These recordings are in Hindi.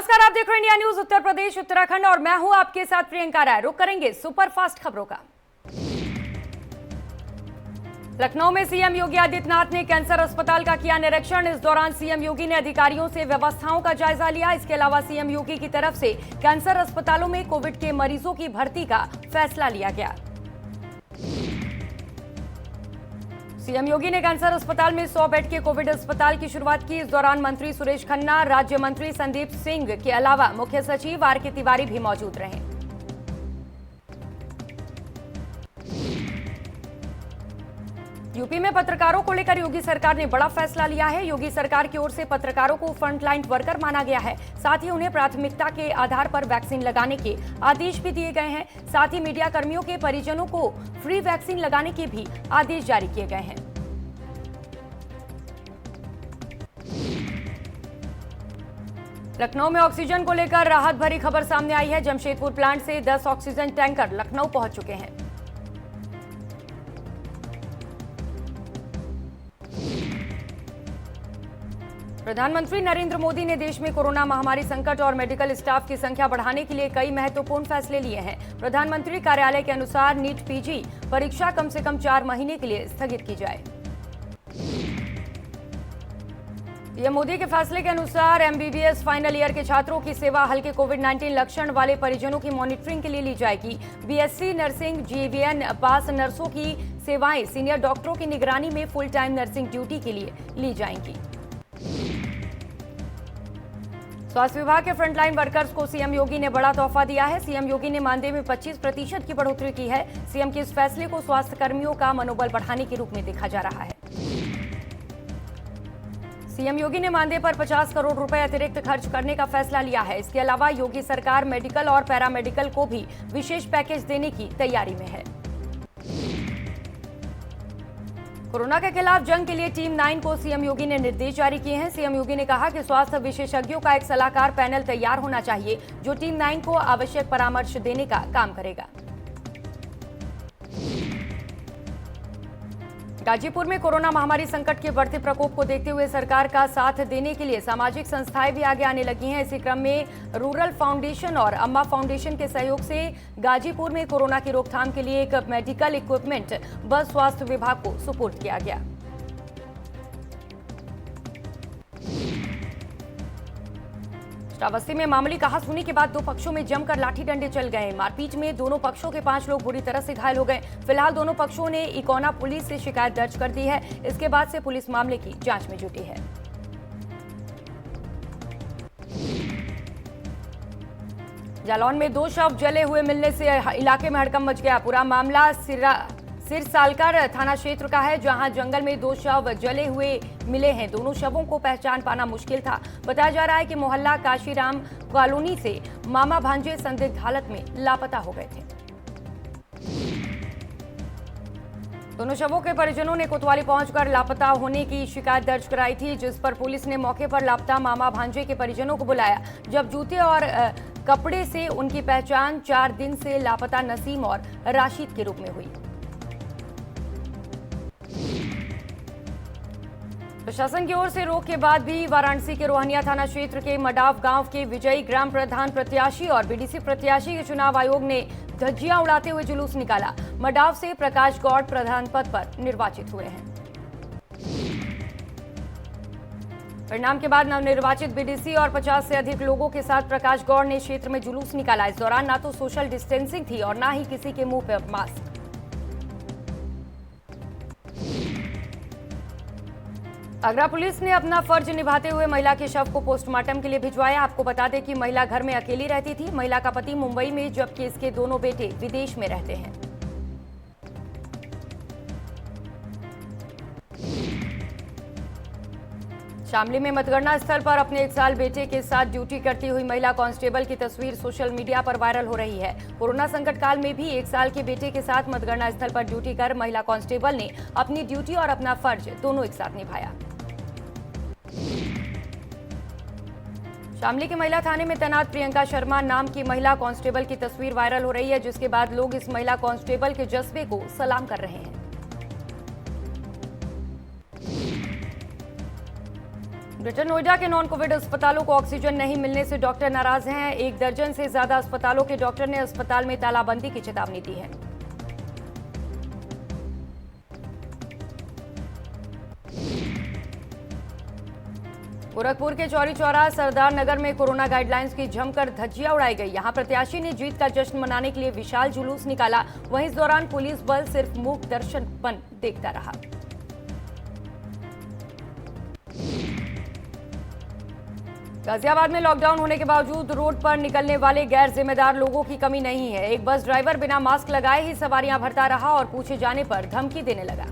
नमस्कार, आप देख रहे हैं इंडिया न्यूज उत्तर प्रदेश उत्तराखंड और मैं हूं आपके साथ प्रियंका राय। रुक करेंगे सुपरफास्ट खबरों का। लखनऊ में सीएम योगी आदित्यनाथ ने कैंसर अस्पताल का किया निरीक्षण। इस दौरान सीएम योगी ने अधिकारियों से व्यवस्थाओं का जायजा लिया। इसके अलावा सीएम योगी की तरफ से कैंसर अस्पतालों में कोविड के मरीजों की भर्ती का फैसला लिया गया। सीएम योगी ने कैंसर अस्पताल में 100 बेड के कोविड अस्पताल की शुरुआत की। इस दौरान मंत्री सुरेश खन्ना, राज्य मंत्री संदीप सिंह के अलावा मुख्य सचिव आर.के. तिवारी भी मौजूद रहे। यूपी में पत्रकारों को लेकर योगी सरकार ने बड़ा फैसला लिया है। योगी सरकार की ओर से पत्रकारों को फ्रंटलाइन वर्कर माना गया है। साथ ही उन्हें प्राथमिकता के आधार पर वैक्सीन लगाने के आदेश भी दिए गए हैं। साथ ही मीडिया कर्मियों के परिजनों को फ्री वैक्सीन लगाने के भी आदेश जारी किए गए हैं। लखनऊ में ऑक्सीजन को लेकर राहत भरी खबर सामने आई है। जमशेदपुर प्लांट से 10 ऑक्सीजन टैंकर लखनऊ पहुंच चुके हैं। प्रधानमंत्री नरेंद्र मोदी ने देश में कोरोना महामारी संकट और मेडिकल स्टाफ की संख्या बढ़ाने के लिए कई महत्वपूर्ण फैसले लिए हैं। प्रधानमंत्री कार्यालय के अनुसार नीट पीजी परीक्षा कम से कम 4 महीने के लिए स्थगित की जाए। पीएम मोदी के फैसले के अनुसार एमबीबीएस फाइनल ईयर के छात्रों की सेवा हल्के कोविड-19 लक्षण वाले परिजनों की मॉनिटरिंग के लिए ली जाएगी। बीएससी नर्सिंग जीवीएन पास नर्सों की सेवाएं सीनियर डॉक्टरों की निगरानी में फुल टाइम नर्सिंग ड्यूटी के लिए ली जाएंगी। स्वास्थ्य विभाग के फ्रंटलाइन वर्कर्स को सीएम योगी ने बड़ा तोहफा दिया है। सीएम योगी ने मानदेय में 25% की बढ़ोतरी की है। सीएम के इस फैसले को स्वास्थ्य कर्मियों का मनोबल बढ़ाने के रूप में देखा जा रहा है। सीएम योगी ने मानदेय पर 50 करोड़ रुपए अतिरिक्त खर्च करने का फैसला लिया है। इसके अलावा योगी सरकार मेडिकल और पैरामेडिकल को भी विशेष पैकेज देने की तैयारी में है। कोरोना के खिलाफ जंग के लिए टीम 9 को सीएम योगी ने निर्देश जारी किए हैं। सीएम योगी ने कहा कि स्वास्थ्य विशेषज्ञों का एक सलाहकार पैनल तैयार होना चाहिए जो टीम 9 को आवश्यक परामर्श देने का काम करेगा। गाजीपुर में कोरोना महामारी संकट के बढ़ते प्रकोप को देखते हुए सरकार का साथ देने के लिए सामाजिक संस्थाएं भी आगे आने लगी हैं। इसी क्रम में रूरल फाउंडेशन और अम्मा फाउंडेशन के सहयोग से गाजीपुर में कोरोना की रोकथाम के लिए एक मेडिकल इक्विपमेंट बस स्वास्थ्य विभाग को सुपुर्द किया गया। श्रावस्ती में मामूली कहासुनी के बाद दो पक्षों में जमकर लाठी डंडे चल गए। मारपीट में दोनों पक्षों के 5 लोग बुरी तरह से घायल हो गए। फिलहाल दोनों पक्षों ने इकोना पुलिस से शिकायत दर्ज कर दी है। इसके बाद से पुलिस मामले की जांच में जुटी है। जालौन में 2 शव जले हुए मिलने से इलाके में हड़कंप मच गया। पूरा मामला सिरसालकर थाना क्षेत्र का है, जहां जंगल में 2 शव जले हुए मिले हैं। दोनों शवों को पहचान पाना मुश्किल था। बताया जा रहा है कि मोहल्ला काशीराम कॉलोनी से मामा भांजे संदिग्ध हालत में लापता हो गए थे। दोनों शवों के परिजनों ने कोतवाली पहुंचकर लापता होने की शिकायत दर्ज कराई थी, जिस पर पुलिस ने मौके पर लापता मामा भांजे के परिजनों को बुलाया। जब जूते और कपड़े से उनकी पहचान 4 दिन से लापता नसीम और राशिद के रूप में हुई। प्रशासन की ओर से रोक के बाद भी वाराणसी के रोहनिया थाना क्षेत्र के मडाव गांव के विजयी ग्राम प्रधान प्रत्याशी और बीडीसी प्रत्याशी के चुनाव आयोग ने धज्जियां उड़ाते हुए जुलूस निकाला। मडाव से प्रकाश गौड़ प्रधान पद पर निर्वाचित हुए हैं। परिणाम के बाद नवनिर्वाचित बीडीसी और 50 से अधिक लोगों के साथ प्रकाश गौड़ ने क्षेत्र में जुलूस निकाला। इस दौरान ना तो सोशल डिस्टेंसिंग थी और ना ही किसी के मुंह पर मास्क। आगरा पुलिस ने अपना फर्ज निभाते हुए महिला के शव को पोस्टमार्टम के लिए भिजवाया। आपको बता दें कि महिला घर में अकेली रहती थी। महिला का पति मुंबई में, जबकि इसके दोनों बेटे विदेश में रहते हैं। शामली में मतगणना स्थल पर अपने 1 साल बेटे के साथ ड्यूटी करती हुई महिला कांस्टेबल की तस्वीर सोशल मीडिया पर वायरल हो रही है। कोरोना संकट काल में भी 1 साल के बेटे के साथ मतगणना स्थल पर ड्यूटी कर महिला कांस्टेबल ने अपनी ड्यूटी और अपना फर्ज दोनों एक साथ निभाया। शामली के महिला थाने में तैनात प्रियंका शर्मा नाम की महिला कांस्टेबल की तस्वीर वायरल हो रही है, जिसके बाद लोग इस महिला कांस्टेबल के जज्बे को सलाम कर रहे हैं। ग्रेटर नोएडा के नॉन कोविड अस्पतालों को ऑक्सीजन नहीं मिलने से डॉक्टर नाराज हैं। 1 दर्जन से ज्यादा अस्पतालों के डॉक्टर ने अस्पताल में तालाबंदी की चेतावनी दी है। गोरखपुर के चौरी चौरा सरदार नगर में कोरोना गाइडलाइंस की जमकर धज्जियां उड़ाई गई। यहां प्रत्याशी ने जीत का जश्न मनाने के लिए विशाल जुलूस निकाला। वहीं इस दौरान पुलिस बल सिर्फ मूक दर्शनपन देखता रहा। गाजियाबाद में लॉकडाउन होने के बावजूद रोड पर निकलने वाले गैर जिम्मेदार लोगों की कमी नहीं है। एक बस ड्राइवर बिना मास्क लगाए ही सवारियां भरता रहा और पूछे जाने पर धमकी देने लगा।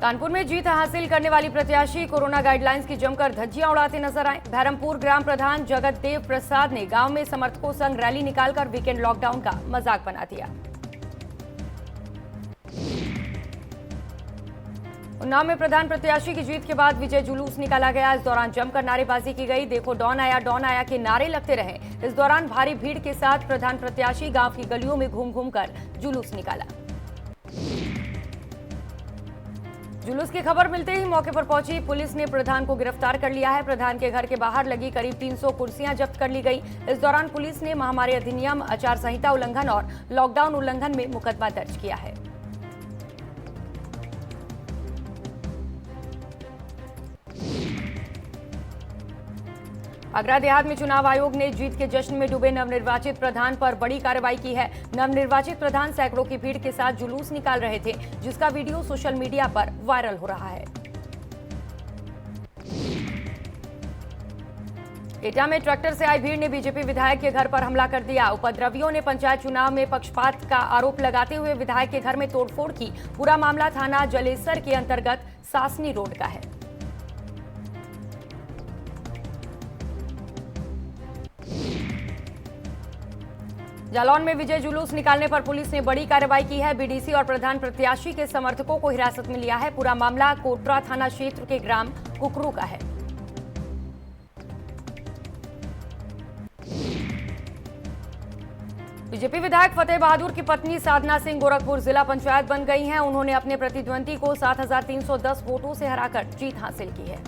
कानपुर में जीत हासिल करने वाली प्रत्याशी कोरोना गाइडलाइंस की जमकर धज्जियां उड़ाते नजर आए। बहरमपुर ग्राम प्रधान जगत देव प्रसाद ने गांव में समर्थकों संग रैली निकालकर वीकेंड लॉकडाउन का मजाक बना दिया। उन्नाव में प्रधान प्रत्याशी की जीत के बाद विजय जुलूस निकाला गया। इस दौरान जमकर नारेबाजी की गई। देखो डॉन आया के नारे लगते रहे। इस दौरान भारी भीड़ के साथ प्रधान प्रत्याशी गांव की गलियों में घूम घूम कर जुलूस निकाला। जुलूस की खबर मिलते ही मौके पर पहुंची पुलिस ने प्रधान को गिरफ्तार कर लिया है। प्रधान के घर के बाहर लगी करीब 300 कुर्सियां जब्त कर ली गई। इस दौरान पुलिस ने महामारी अधिनियम, आचार संहिता उल्लंघन और लॉकडाउन उल्लंघन में मुकदमा दर्ज किया है। आगरा देहात में चुनाव आयोग ने जीत के जश्न में डूबे नवनिर्वाचित प्रधान पर बड़ी कार्रवाई की है। नवनिर्वाचित प्रधान सैकड़ों की भीड़ के साथ जुलूस निकाल रहे थे, जिसका वीडियो सोशल मीडिया पर वायरल हो रहा है। एटा में ट्रैक्टर से आई भीड़ ने बीजेपी विधायक के घर पर हमला कर दिया। उपद्रवियों ने पंचायत चुनाव में पक्षपात का आरोप लगाते हुए विधायक के घर में तोड़फोड़ की। पूरा मामला थाना जलेसर के अंतर्गत सासनी रोड का है। जालौन में विजय जुलूस निकालने पर पुलिस ने बड़ी कार्रवाई की है। बीडीसी और प्रधान प्रत्याशी के समर्थकों को हिरासत में लिया है। पूरा मामला कोटरा थाना क्षेत्र के ग्राम कुकरू का है। बीजेपी विधायक फतेह बहादुर की पत्नी साधना सिंह गोरखपुर जिला पंचायत बन गई हैं। उन्होंने अपने प्रतिद्वंदी को 7,310 वोटों से हराकर जीत हासिल की है।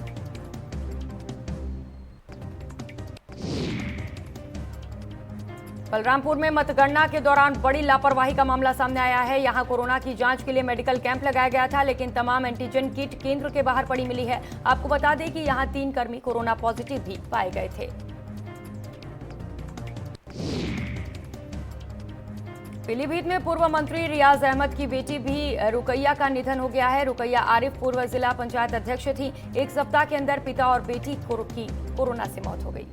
बलरामपुर में मतगणना के दौरान बड़ी लापरवाही का मामला सामने आया है। यहां कोरोना की जांच के लिए मेडिकल कैंप लगाया गया था, लेकिन तमाम एंटीजन किट केंद्र के बाहर पड़ी मिली है। आपको बता दें कि यहां 3 कर्मी कोरोना पॉजिटिव भी पाए गए थे। पीलीभीत में पूर्व मंत्री रियाज अहमद की बेटी भी रुकैया का निधन हो गया है। रुकैया आरिफ पूर्व जिला पंचायत अध्यक्ष थी। 1 सप्ताह के अंदर पिता और बेटी की कोरोना से मौत हो गई।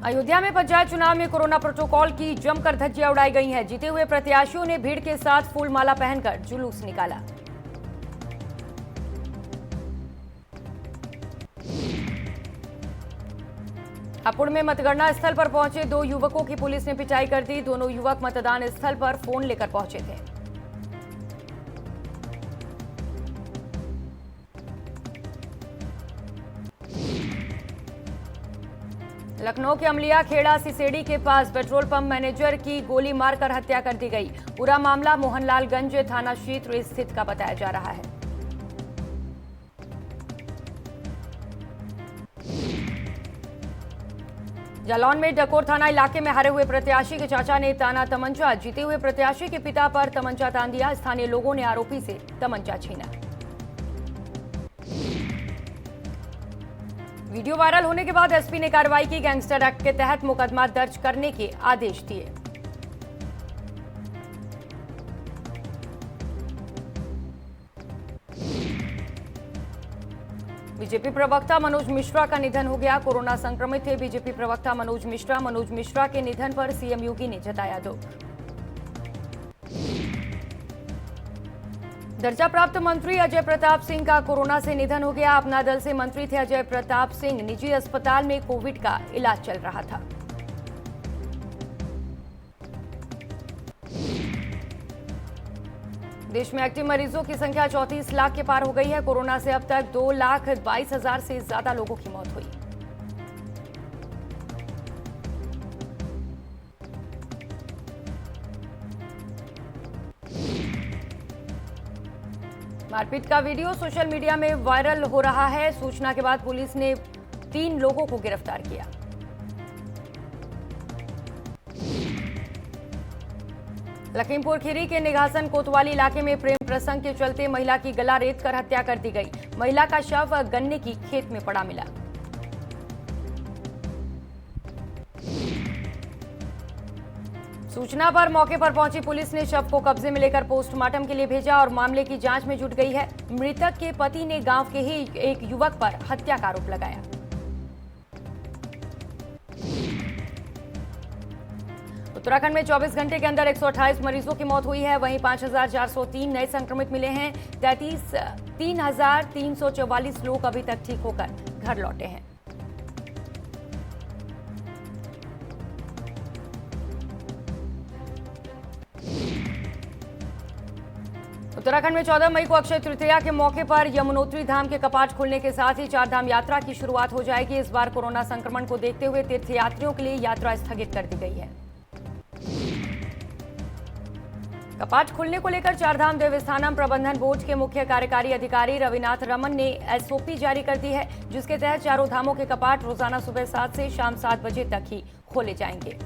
अयोध्या में पंचायत चुनाव में कोरोना प्रोटोकॉल की जमकर धज्जियां उड़ाई गई हैं। जीते हुए प्रत्याशियों ने भीड़ के साथ फूल माला पहनकर जुलूस निकाला। हापुड़ में मतगणना स्थल पर पहुंचे 2 युवकों की पुलिस ने पिटाई कर दी। दोनों युवक मतदान स्थल पर फोन लेकर पहुंचे थे। लखनऊ के अमलिया खेड़ा सिसेड़ी के पास पेट्रोल पंप मैनेजर की गोली मारकर हत्या कर दी गई। पूरा मामला मोहनलालगंज थाना क्षेत्र स्थित का बताया जा रहा है। जालौन में डकोर थाना इलाके में हारे हुए प्रत्याशी के चाचा ने ताना तमंचा जीते हुए प्रत्याशी के पिता पर तमंचा तान दिया। स्थानीय लोगों ने आरोपी से तमंचा छीना। वीडियो वायरल होने के बाद एसपी ने कार्रवाई की। गैंगस्टर एक्ट के तहत मुकदमा दर्ज करने के आदेश दिए। बीजेपी प्रवक्ता मनोज मिश्रा का निधन हो गया। कोरोना संक्रमित थे बीजेपी प्रवक्ता मनोज मिश्रा के निधन पर सीएम योगी ने जताया दुख। दर्जा प्राप्त मंत्री अजय प्रताप सिंह का कोरोना से निधन हो गया। अपना दल से मंत्री थे अजय प्रताप सिंह। निजी अस्पताल में कोविड का इलाज चल रहा था। देश में एक्टिव मरीजों की संख्या 34 लाख के पार हो गई है। कोरोना से अब तक 2,22,000 से ज्यादा लोगों की मौत हुई। मारपीट का वीडियो सोशल मीडिया में वायरल हो रहा है। सूचना के बाद पुलिस ने 3 लोगों को गिरफ्तार किया। लखीमपुर खीरी के निघासन कोतवाली इलाके में प्रेम प्रसंग के चलते महिला की गला रेत कर हत्या कर दी गई। महिला का शव गन्ने की खेत में पड़ा मिला। सूचना पर मौके पर पहुंची पुलिस ने शव को कब्जे में लेकर पोस्टमार्टम के लिए भेजा और मामले की जांच में जुट गई है। मृतक के पति ने गांव के ही एक युवक पर हत्या का आरोप लगाया। उत्तराखंड में 24 घंटे के अंदर 128 मरीजों की मौत हुई है। वहीं 5,403 नए संक्रमित मिले हैं। 3,344 लोग अभी तक ठीक होकर घर लौटे हैं। उत्तराखंड में 14 मई को अक्षय तृतीया के मौके पर यमुनोत्री धाम के कपाट खुलने के साथ ही चारधाम यात्रा की शुरुआत हो जाएगी। इस बार कोरोना संक्रमण को देखते हुए तीर्थयात्रियों के लिए यात्रा स्थगित कर दी गई है। कपाट खुलने को लेकर चारधाम देवस्थानम प्रबंधन बोर्ड के मुख्य कार्यकारी अधिकारी रविनाथ रमन ने एसओपी जारी कर दी है, जिसके तहत चारों धामों के कपाट रोजाना सुबह 7 से शाम 7 बजे तक ही खोले जाएंगे।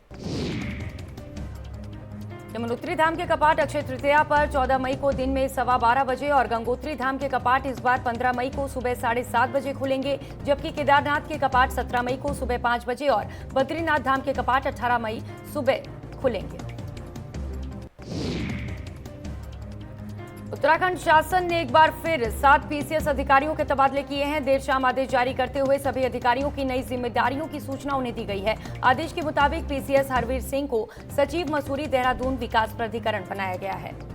यमुनोत्री धाम के कपाट अक्षय तृतीया पर 14 मई को दिन में 12:15 बजे और गंगोत्री धाम के कपाट इस बार 15 मई को सुबह 7:30 बजे खुलेंगे, जबकि केदारनाथ के कपाट 17 मई को सुबह 5 बजे और बद्रीनाथ धाम के कपाट 18 मई सुबह खुलेंगे। उत्तराखंड शासन ने एक बार फिर 7 पीसीएस अधिकारियों के तबादले किए हैं। देर शाम आदेश जारी करते हुए सभी अधिकारियों की नई जिम्मेदारियों की सूचना उन्हें दी गई है। आदेश के मुताबिक पीसीएस हरवीर सिंह को सचिव मसूरी देहरादून विकास प्राधिकरण बनाया गया है।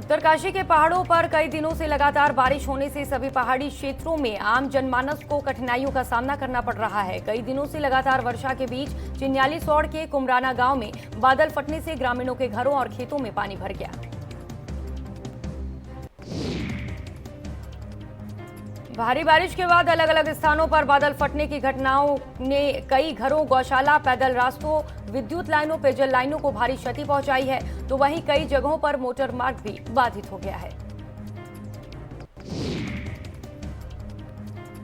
उत्तरकाशी के पहाड़ों पर कई दिनों से लगातार बारिश होने से सभी पहाड़ी क्षेत्रों में आम जनमानस को कठिनाइयों का सामना करना पड़ रहा है। कई दिनों से लगातार वर्षा के बीच चिन्यालीसौड़ के कुमराना गांव में बादल फटने से ग्रामीणों के घरों और खेतों में पानी भर गया। भारी बारिश के बाद अलग अलग स्थानों पर बादल फटने की घटनाओं ने कई घरों, गौशाला, पैदल रास्तों, विद्युत लाइनों, पेयजल लाइनों को भारी क्षति पहुंचाई है, तो वहीं कई जगहों पर मोटर मार्ग भी बाधित हो गया है।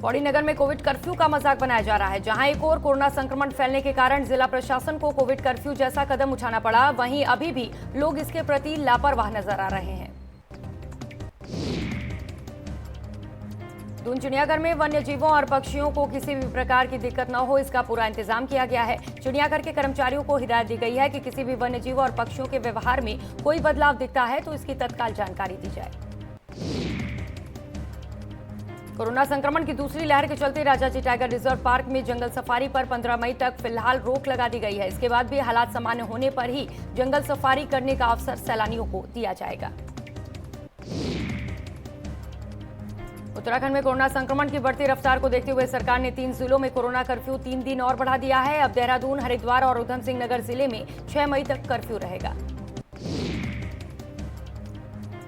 पौड़ी नगर में कोविड कर्फ्यू का मजाक बनाया जा रहा है। जहां एक ओर कोरोना संक्रमण फैलने के कारण जिला प्रशासन को कोविड कर्फ्यू जैसा कदम उठाना पड़ा, वहीं अभी भी लोग इसके प्रति लापरवाह नजर आ रहे हैं। दून चिड़ियाघर में वन्य जीवों और पक्षियों को किसी भी प्रकार की दिक्कत न हो, इसका पूरा इंतजाम किया गया है। चिड़ियाघर के कर्मचारियों को हिदायत दी गई है कि किसी भी वन्य जीव और पक्षियों के व्यवहार में कोई बदलाव दिखता है तो इसकी तत्काल जानकारी दी जाए। कोरोना संक्रमण की दूसरी लहर के चलते राजाजी टाइगर रिजर्व पार्क में जंगल सफारी पर 15 मई तक फिलहाल रोक लगा दी गई है। इसके बाद भी हालात सामान्य होने पर ही जंगल सफारी करने का अवसर सैलानियों को दिया जाएगा। उत्तराखंड में कोरोना संक्रमण की बढ़ती रफ्तार को देखते हुए सरकार ने 3 जिलों में कोरोना कर्फ्यू 3 दिन और बढ़ा दिया है। अब देहरादून, हरिद्वार और उधम सिंह नगर जिले में 6 मई तक कर्फ्यू रहेगा।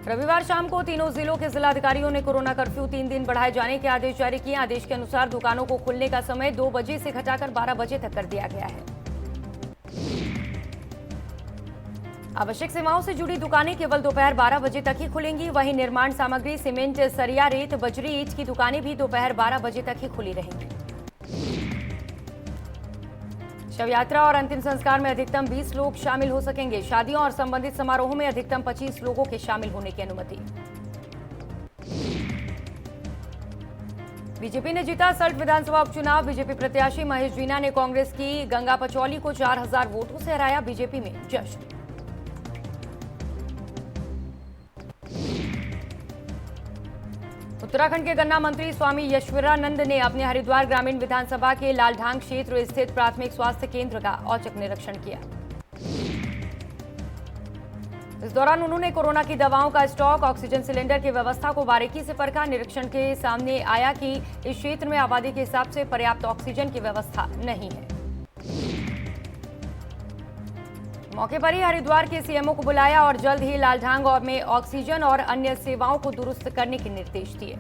रविवार शाम को तीनों जिलों के जिलाधिकारियों ने कोरोना कर्फ्यू 3 दिन बढ़ाए जाने के आदेश जारी किए। आदेश के अनुसार दुकानों को खुलने का समय 2 बजे से घटाकर 12 बजे तक कर दिया गया है। आवश्यक सेवाओं से जुड़ी दुकानें केवल दोपहर 12 बजे तक ही खुलेंगी। वहीं निर्माण सामग्री, सीमेंट, सरिया, रेत, बजरी, ईंट की दुकानें भी दोपहर 12 बजे तक ही खुली रहेंगी। शव यात्रा और अंतिम संस्कार में अधिकतम 20 लोग शामिल हो सकेंगे। शादियों और संबंधित समारोहों में अधिकतम 25 लोगों के शामिल होने की अनुमति। बीजेपी ने जीता सल्ट विधानसभा उपचुनाव। बीजेपी प्रत्याशी महेश जीना ने कांग्रेस की गंगा पचौली को 4000 वोटों से हराया। बीजेपी में जश्न। उत्तराखंड के गन्ना मंत्री स्वामी यशवरानंद ने अपने हरिद्वार ग्रामीण विधानसभा के लालढांग क्षेत्र स्थित प्राथमिक स्वास्थ्य केंद्र का औचक निरीक्षण किया। इस दौरान उन्होंने कोरोना की दवाओं का स्टॉक, ऑक्सीजन सिलेंडर की व्यवस्था को बारीकी से परखा। निरीक्षण के सामने आया कि इस क्षेत्र में आबादी के हिसाब से पर्याप्त ऑक्सीजन की व्यवस्था नहीं है। मौके पर ही हरिद्वार के सीएमओ को बुलाया और जल्द ही लालढांग और में ऑक्सीजन और अन्य सेवाओं को दुरुस्त करने के निर्देश दिए।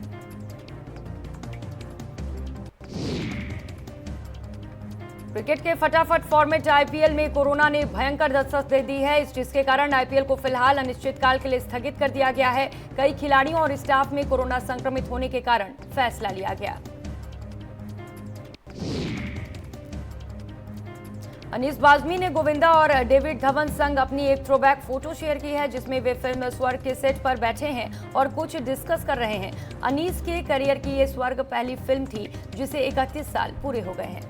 क्रिकेट के फटाफट फॉर्मेट आईपीएल में कोरोना ने भयंकर दस्तक दे दी है, जिसके कारण आईपीएल को फिलहाल अनिश्चितकाल के लिए स्थगित कर दिया गया है। कई खिलाड़ियों और स्टाफ में कोरोना संक्रमित होने के कारण फैसला लिया गया। अनीस बाज़मी ने गोविंदा और डेविड धवन संग अपनी एक थ्रोबैक फोटो शेयर की है, जिसमें वे फिल्म स्वर्ग के सेट पर बैठे हैं और कुछ डिस्कस कर रहे हैं। अनीस के करियर की ये स्वर्ग पहली फिल्म थी जिसे 31 साल पूरे हो गए हैं।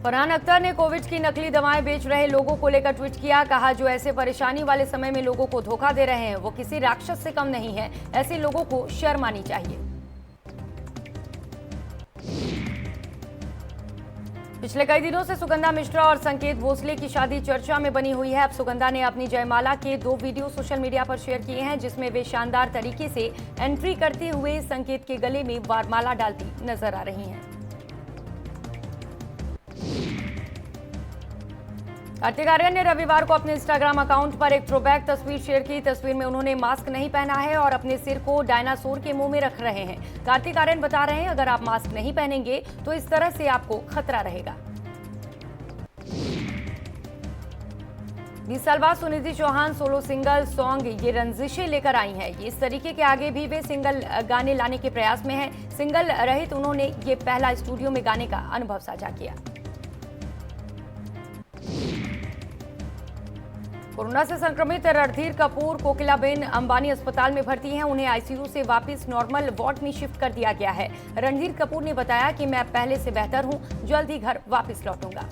फरहान अख्तर ने कोविड की नकली दवाएं बेच रहे लोगों को लेकर ट्वीट किया। कहा, जो ऐसे परेशानी वाले समय में लोगों को धोखा दे रहे हैं वो किसी राक्षस से कम नहीं है। ऐसे लोगों को शर्म आनी चाहिए। पिछले कई दिनों से सुगंधा मिश्रा और संकेत भोसले की शादी चर्चा में बनी हुई है। अब सुगंधा ने अपनी जयमाला के 2 वीडियो सोशल मीडिया पर शेयर किए हैं, जिसमें वे शानदार तरीके से एंट्री करते हुए संकेत के गले में वरमाला डालती नजर आ रही हैं। कार्तिक आर्यन ने रविवार को अपने इंस्टाग्राम अकाउंट पर एक थ्रोबैक तस्वीर शेयर की। तस्वीर में उन्होंने मास्क नहीं पहना है और अपने सिर को डायनासोर के मुंह में रख रहे हैं। कार्तिक आर्यन बता रहे हैं, अगर आप मास्क नहीं पहनेंगे तो इस तरह से आपको खतरा रहेगा। 20 साल बाद Sunidhi Chauhan solo single song ये रंजिशें लेकर आई हैं। इस तरीके के आगे भी वे सिंगल गाने लाने के प्रयास में हैं। सिंगल रहित उन्होंने ये पहला स्टूडियो में गाने का अनुभव साझा किया। कोरोना से संक्रमित रणधीर कपूर कोकिलाबेन अंबानी अस्पताल में भर्ती हैं। उन्हें आईसीयू से वापस नॉर्मल वार्ड में शिफ्ट कर दिया गया है। रणधीर कपूर ने बताया कि मैं पहले से बेहतर हूं, जल्द ही घर वापस लौटूंगा।